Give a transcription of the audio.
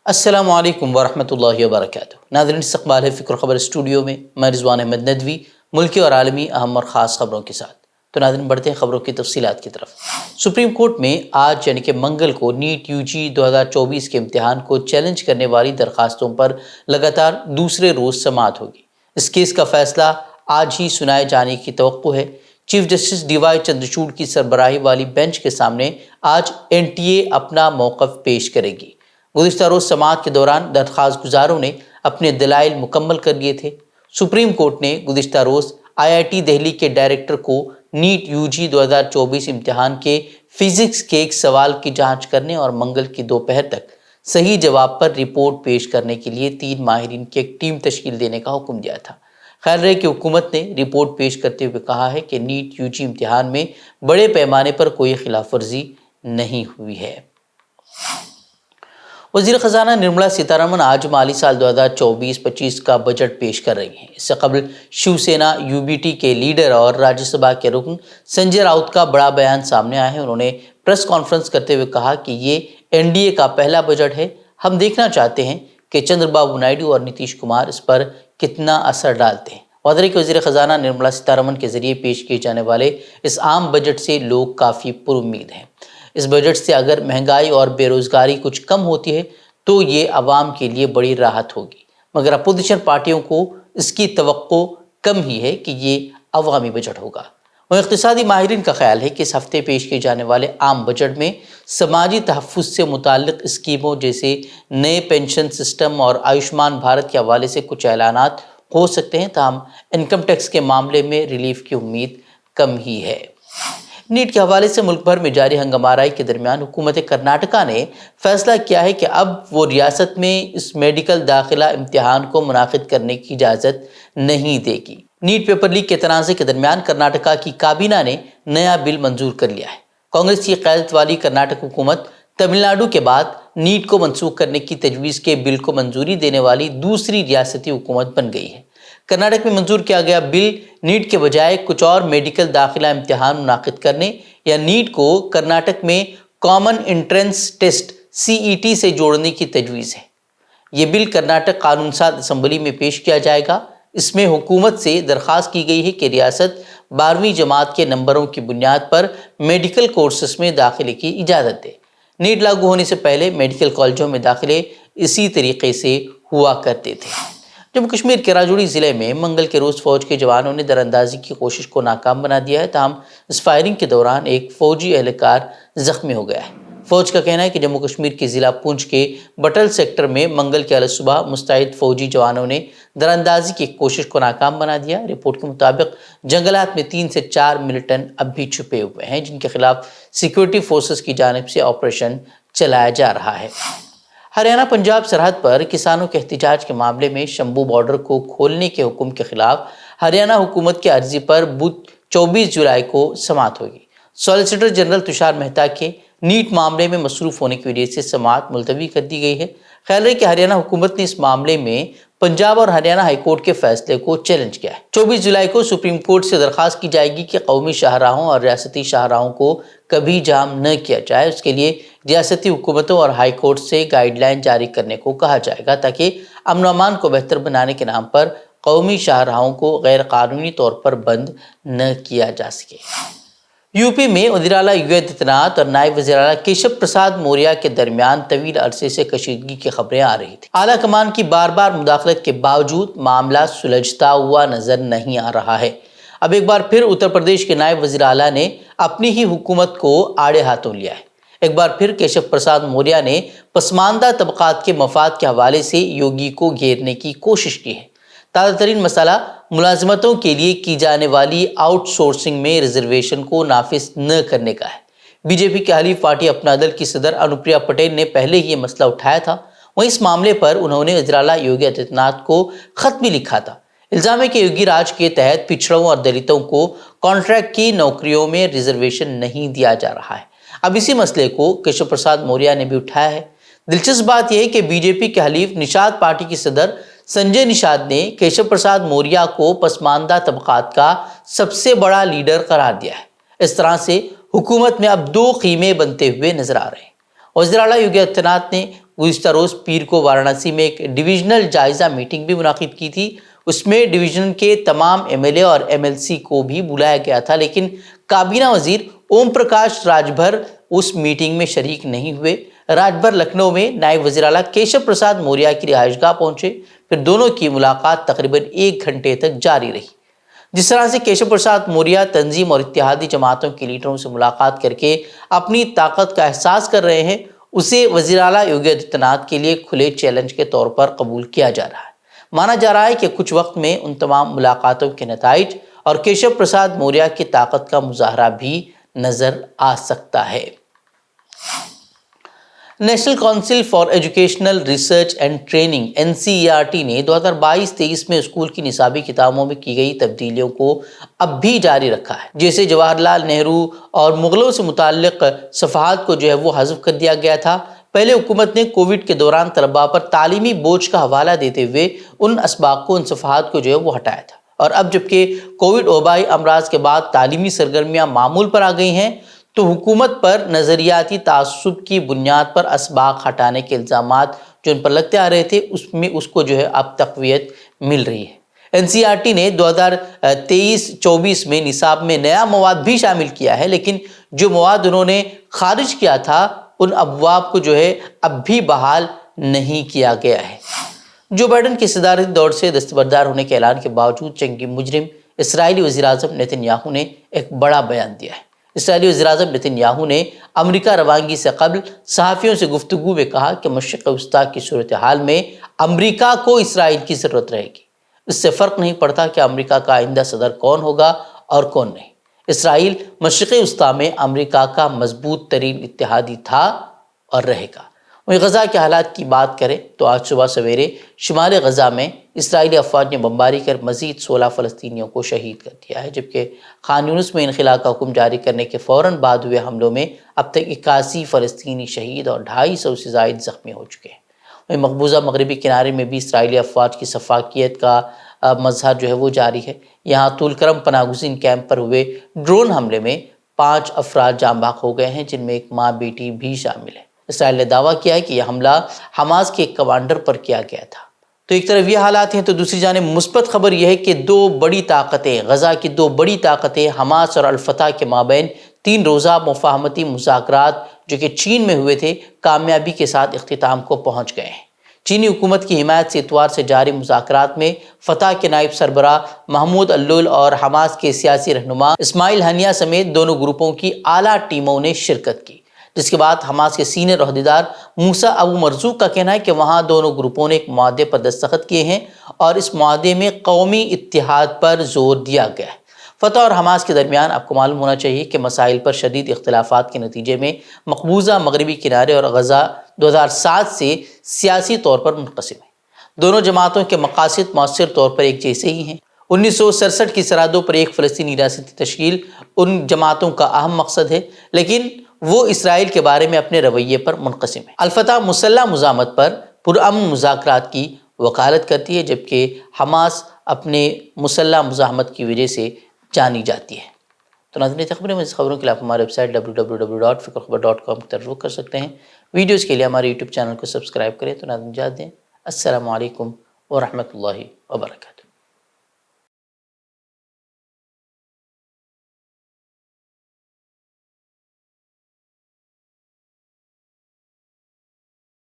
السلام علیکم ورحمۃ اللہ وبرکاتہ۔ ناظرین، استقبال ہے فکر خبر اسٹوڈیو میں رضوان احمد ندوی ملکی اور عالمی اہم اور خاص خبروں کے ساتھ۔ تو ناظرین، بڑھتے ہیں خبروں کی تفصیلات کی طرف۔ سپریم کورٹ میں آج یعنی کہ منگل کو نیٹ یو جی 2024 کے امتحان کو چیلنج کرنے والی درخواستوں پر لگاتار دوسرے روز سماعت ہوگی۔ اس کیس کا فیصلہ آج ہی سنائے جانے کی توقع ہے۔ Chief justice D Y Chandrachud کی سربراہی والی بینچ کے سامنے آج این ٹی اے اپنا موقف پیش کرے گی۔ گزشتہ روز سماعت کے دوران درخواست گزاروں نے اپنے دلائل مکمل کر لیے تھے۔ سپریم کورٹ نے گزشتہ روز آئی آئی ٹی دہلی کے ڈائریکٹر کو نیٹ یو جی 2024 امتحان کے فزکس کے ایک سوال کی جانچ کرنے اور منگل کی دوپہر تک صحیح جواب پر رپورٹ پیش کرنے کے لیے 3 ماہرین کی ایک ٹیم تشکیل دینے کا حکم دیا تھا۔ خیر رہے کہ حکومت نے رپورٹ پیش کرتے ہوئے کہا ہے کہ نیٹ یو جی امتحان میں بڑے پیمانے پر کوئی خلاف ورزی نہیں ہوئی ہے۔ وزیر خزانہ نرملا سیتارمن آج مالی سال 2024-25 کا بجٹ پیش کر رہی ہیں۔ اس سے قبل Shiv Sena you B T کے لیڈر اور راجیہ سبھا کے رکن سنجے راؤت کا بڑا بیان سامنے آیا ہے۔ انہوں نے پریس کانفرنس کرتے ہوئے کہا کہ یہ این ڈی اے کا پہلا بجٹ ہے۔ ہم دیکھنا چاہتے ہیں کہ چندر بابو نائیڈو اور نتیش کمار اس پر کتنا اثر ڈالتے ہیں۔ واضح کہ وزیر خزانہ نرملا سیتارمن کے ذریعے پیش کیے جانے والے اس عام بجٹ سے لوگ کافی پر امید ہیں۔ اس بجٹ سے اگر مہنگائی اور بے روزگاری کچھ کم ہوتی ہے تو یہ عوام کے لیے بڑی راحت ہوگی، مگر اپوزیشن پارٹیوں کو اس کی توقع کم ہی ہے کہ یہ عوامی بجٹ ہوگا۔ وہ اقتصادی ماہرین کا خیال ہے کہ اس ہفتے پیش کیے جانے والے عام بجٹ میں سماجی تحفظ سے متعلق اسکیموں جیسے نئے پینشن سسٹم اور آیوشمان بھارت کے حوالے سے کچھ اعلانات ہو سکتے ہیں، تاہم انکم ٹیکس کے معاملے میں ریلیف کی امید کم ہی ہے۔ نیٹ کے حوالے سے ملک بھر میں جاری ہنگامہ آرائی کے درمیان حکومت کرناٹکا نے فیصلہ کیا ہے کہ اب وہ ریاست میں اس میڈیکل داخلہ امتحان کو منعقد کرنے کی اجازت نہیں دے گی۔ نیٹ پیپر لیک کے تنازع کے درمیان کرناٹکا کی کابینہ نے نیا بل منظور کر لیا ہے۔ کانگریس کی قیادت والی کرناٹک حکومت تمل ناڈو کے بعد نیٹ کو منسوخ کرنے کی تجویز کے بل کو منظوری دینے والی دوسری ریاستی حکومت بن گئی ہے۔ کرناٹک میں منظور کیا گیا بل نیٹ کے بجائے کچھ اور میڈیکل داخلہ امتحان منعقد کرنے یا نیٹ کو کرناٹک میں کامن انٹرنس ٹیسٹ CET سے جوڑنے کی تجویز ہے۔ یہ بل کرناٹک قانون ساز اسمبلی میں پیش کیا جائے گا۔ اس میں حکومت سے درخواست کی گئی ہے کہ ریاست 12ویں جماعت کے نمبروں کی بنیاد پر میڈیکل کورسز میں داخلے کی اجازت دے۔ نیٹ لاگو ہونے سے پہلے میڈیکل کالجوں میں داخلے اسی طریقے سے ہوا کرتے تھے۔ جموں کشمیر کے راجوری ضلع میں منگل کے روز فوج کے جوانوں نے دراندازی کی کوشش کو ناکام بنا دیا ہے، تاہم اس فائرنگ کے دوران ایک فوجی اہلکار زخمی ہو گیا ہے۔ فوج کا کہنا ہے کہ جموں کشمیر کے ضلع پونچھ کے بٹل سیکٹر میں منگل کے علیہ صبح مستعد فوجی جوانوں نے دراندازی کی کوشش کو ناکام بنا دیا۔ رپورٹ کے مطابق جنگلات میں 3 سے 4 ملیٹنٹ اب بھی چھپے ہوئے ہیں، جن کے خلاف سیکورٹی فورسز کی جانب سے آپریشن چلایا جا رہا ہے۔ ہریانہ پنجاب سرحد پر کسانوں کے احتجاج کے معاملے میں شمبھو بارڈر کو کھولنے کے حکم کے خلاف ہریانہ حکومت کی عرضی پر بدھ 24 جولائی کو سماعت ہوگی۔ سالیسیٹر جنرل تشار مہتا کے نیٹ معاملے میں مصروف ہونے کی وجہ سے سماعت ملتوی کر دی گئی ہے۔ خیال ہے کہ ہریانہ حکومت نے اس معاملے میں پنجاب اور ہریانہ ہائی کورٹ کے فیصلے کو چیلنج کیا ہے۔ 24 جولائی کو سپریم کورٹ سے درخواست کی جائے گی کہ قومی شاہراہوں اور ریاستی شاہراہوں کو کبھی جام نہ کیا جائے۔ اس کے لیے ریاستی حکومتوں اور ہائی کورٹ سے گائیڈ لائن جاری کرنے کو کہا جائے گا، تاکہ امن و امان کو بہتر بنانے کے نام پر قومی شاہراہوں کو غیر قانونی طور پر بند نہ کیا جا سکے۔ یو پی میں وزیر اعلیٰ یوگی آدتیہ ناتھ اور نائب وزیر اعلیٰ کیشو پرساد موریہ کے درمیان طویل عرصے سے کشیدگی کی خبریں آ رہی تھیں۔ اعلیٰ کمان کی بار بار مداخلت کے باوجود معاملہ سلجھتا ہوا نظر نہیں آ رہا ہے۔ اب ایک بار پھر اتر پردیش کے نائب وزیر اعلیٰ نے اپنی ہی حکومت کو آڑے ہاتھوں لیا ہے۔ ایک بار پھر کیشو پرساد موریہ نے پسماندہ طبقات کے مفاد کے حوالے سے یوگی کو گھیرنے کی کوشش کی ہے۔ تازہ ترین مسئلہ ملازمتوں کے لیے کی جانے والی آؤٹ سورسنگ میں ریزرویشن کو نافذ نہ کرنے کا ہے۔ بی جے پی کی حلیف پارٹی اپنا دل کی صدر انوپریا پٹیل نے پہلے ہی یہ مسئلہ اٹھایا تھا۔ وہیں اس معاملے پر انہوں نے وزیر اعلیٰ یوگی آدتیہ ناتھ کو خط بھی لکھا تھا۔ الزام ہے کہ یوگی راج کے تحت پچھڑوں اور دلتوں کو کانٹریکٹ کی نوکریوں میں ریزرویشن نہیں دیا جا رہا ہے۔ اب اسی مسئلے کو کیشو پرساد موریہ نے بھی اٹھایا ہے۔ دلچسپ بات یہ ہے کہ بی جے پی کے حلیف نشاد پارٹی کی صدر سنجے نشاد نے کیشو پرساد موریہ کو پسماندہ طبقات کا سب سے بڑا لیڈر قرار دیا ہے۔ اس طرح سے حکومت میں اب 2 خیمے بنتے ہوئے نظر آ رہے ہیں۔ وزیر اعلیٰ یوگی آدتیہ ناتھ نے گزشتہ روز پیر کو وارانسی میں ایک ڈویژنل جائزہ میٹنگ بھی منعقد کی تھی۔ اس میں ڈویژن کے تمام ایم ایل اے اور ایم ایل سی کو بھی بلایا گیا تھا، لیکن کابینہ وزیر اوم پرکاش راج بھر اس میٹنگ میں شریک نہیں ہوئے۔ راج بھر لکھنؤ میں نائب وزیر اعلیٰ کیشو پرساد موریہ کی رہائش گاہ پہنچے، پھر دونوں کی ملاقات تقریباً 1 گھنٹے تک جاری رہی۔ جس طرح سے کیشو پرساد موریہ تنظیم اور اتحادی جماعتوں کے لیڈروں سے ملاقات کر کے اپنی طاقت کا احساس کر رہے ہیں، اسے وزیر اعلیٰ یوگی آدتیہ ناتھ کے لیے کھلے چیلنج کے طور پر قبول کیا جا رہا ہے۔ مانا جا رہا ہے کہ کچھ وقت میں ان تمام ملاقاتوں کے نتائج اور کیشو پرساد موریہ کی طاقت کا مظاہرہ بھی نظر آ سکتا ہے۔ National council for educational research and training NCERT نے 2022-23 میں اسکول کی نصابی کتابوں میں کی گئی تبدیلیوں کو اب بھی جاری رکھا ہے۔ جیسے جواہر لال نہرو اور مغلوں سے متعلق صفحات کو وہ حذف کر دیا گیا تھا۔ پہلے حکومت نے کووڈ کے دوران طلباء پر تعلیمی بوجھ کا حوالہ دیتے ہوئے ان اسباق کو، ان صفحات کو وہ ہٹایا تھا، اور اب جبکہ کووڈ وبائی امراض کے بعد تعلیمی سرگرمیاں معمول پر آ گئی ہیں، تو حکومت پر نظریاتی تعصب کی بنیاد پر اسباق ہٹانے کے الزامات جو ان پر لگتے آ رہے تھے، اس کو اب تقویت مل رہی ہے۔ NCERT نے 2023-24 میں نصاب میں نیا مواد بھی شامل کیا ہے، لیکن جو مواد انہوں نے خارج کیا تھا ان ابواب کو اب بھی بحال نہیں کیا گیا ہے۔ جو بائیڈن کے صدارتی دور سے دستبردار ہونے کے اعلان کے باوجود جنگی مجرم اسرائیلی وزیراعظم نیتن یاہو نے ایک بڑا بیان دیا ہے۔ اسرائیلی وزیراعظم نیتن یاہو نے امریکہ روانگی سے قبل صحافیوں سے گفتگو میں کہا کہ مشرق وسطیٰ کی صورتحال میں امریکہ کو اسرائیل کی ضرورت رہے گی۔ اس سے فرق نہیں پڑتا کہ امریکہ کا آئندہ صدر کون ہوگا اور کون نہیں۔ اسرائیل مشرق وسطیٰ میں امریکہ کا مضبوط ترین اتحادی تھا اور رہے گا۔ وہیں غزہ کے حالات کی بات کریں تو آج صبح سویرے شمال غزہ میں اسرائیلی افواج نے بمباری کر مزید 16 فلسطینیوں کو شہید کر دیا ہے، جبکہ خان یونس میں انخلا کا حکم جاری کرنے کے فوراً بعد ہوئے حملوں میں اب تک 81 فلسطینی شہید اور 250 سے زائد زخمی ہو چکے ہیں۔ وہیں مقبوضہ مغربی کنارے میں بھی اسرائیلی افواج کی سفاکیت کا مظہر وہ جاری ہے۔ یہاں طول کرم پناہ گزین کیمپ پر ہوئے ڈرون حملے میں 5 افراد جاں بحق ہو گئے ہیں، جن میں ایک ماں بیٹی بھی شامل ہے۔ اسرائیل نے دعویٰ کیا ہے کہ یہ حملہ حماس کے ایک کمانڈر پر کیا گیا تھا۔ تو ایک طرف یہ حالات ہیں، تو دوسری جانب مثبت خبر یہ ہے کہ غزہ کی دو بڑی طاقتیں حماس اور الفتح کے مابین 3 روزہ مفاہمتی مذاکرات جو کہ چین میں ہوئے تھے، کامیابی کے ساتھ اختتام کو پہنچ گئے ہیں۔ چینی حکومت کی حمایت سے اتوار سے جاری مذاکرات میں فتح کے نائب سربراہ محمود اللول اور حماس کے سیاسی رہنما اسماعیل ہنیہ سمیت دونوں گروپوں کی اعلیٰ ٹیموں نے شرکت کی، جس کے بعد حماس کے سینئر عہدیدار موسیٰ ابو مرزوق کا کہنا ہے کہ وہاں دونوں گروپوں نے ایک معاہدے پر دستخط کیے ہیں اور اس معاہدے میں قومی اتحاد پر زور دیا گیا ہے۔ فتح اور حماس کے درمیان آپ کو معلوم ہونا چاہیے کہ مسائل پر شدید اختلافات کے نتیجے میں مقبوضہ مغربی کنارے اور غزہ 2007 سے سیاسی طور پر منقسم ہے۔ دونوں جماعتوں کے مقاصد مؤثر طور پر ایک جیسے ہی ہیں۔ 1967 کی سرحدوں پر ایک فلسطینی ریاستی تشکیل ان جماعتوں کا اہم مقصد ہے، لیکن وہ اسرائیل کے بارے میں اپنے رویے پر منقسم ہے۔ الفتح مسلح مزاحمت پر پرامن مذاکرات کی وکالت کرتی ہے، جبکہ حماس اپنے مسلح مزاحمت کی وجہ سے جانی جاتی ہے۔ تو ناظرین، خبروں کے لیے آپ ہمارے ویب سائٹ www.fikrkhabar.com پر رجوع کر سکتے ہیں۔ ویڈیوز کے لیے ہمارے YouTube چینل کو سبسکرائب کریں۔ تو ناظرین، اجازت دیں۔ السلام علیکم ورحمۃ اللہ وبرکاتہ۔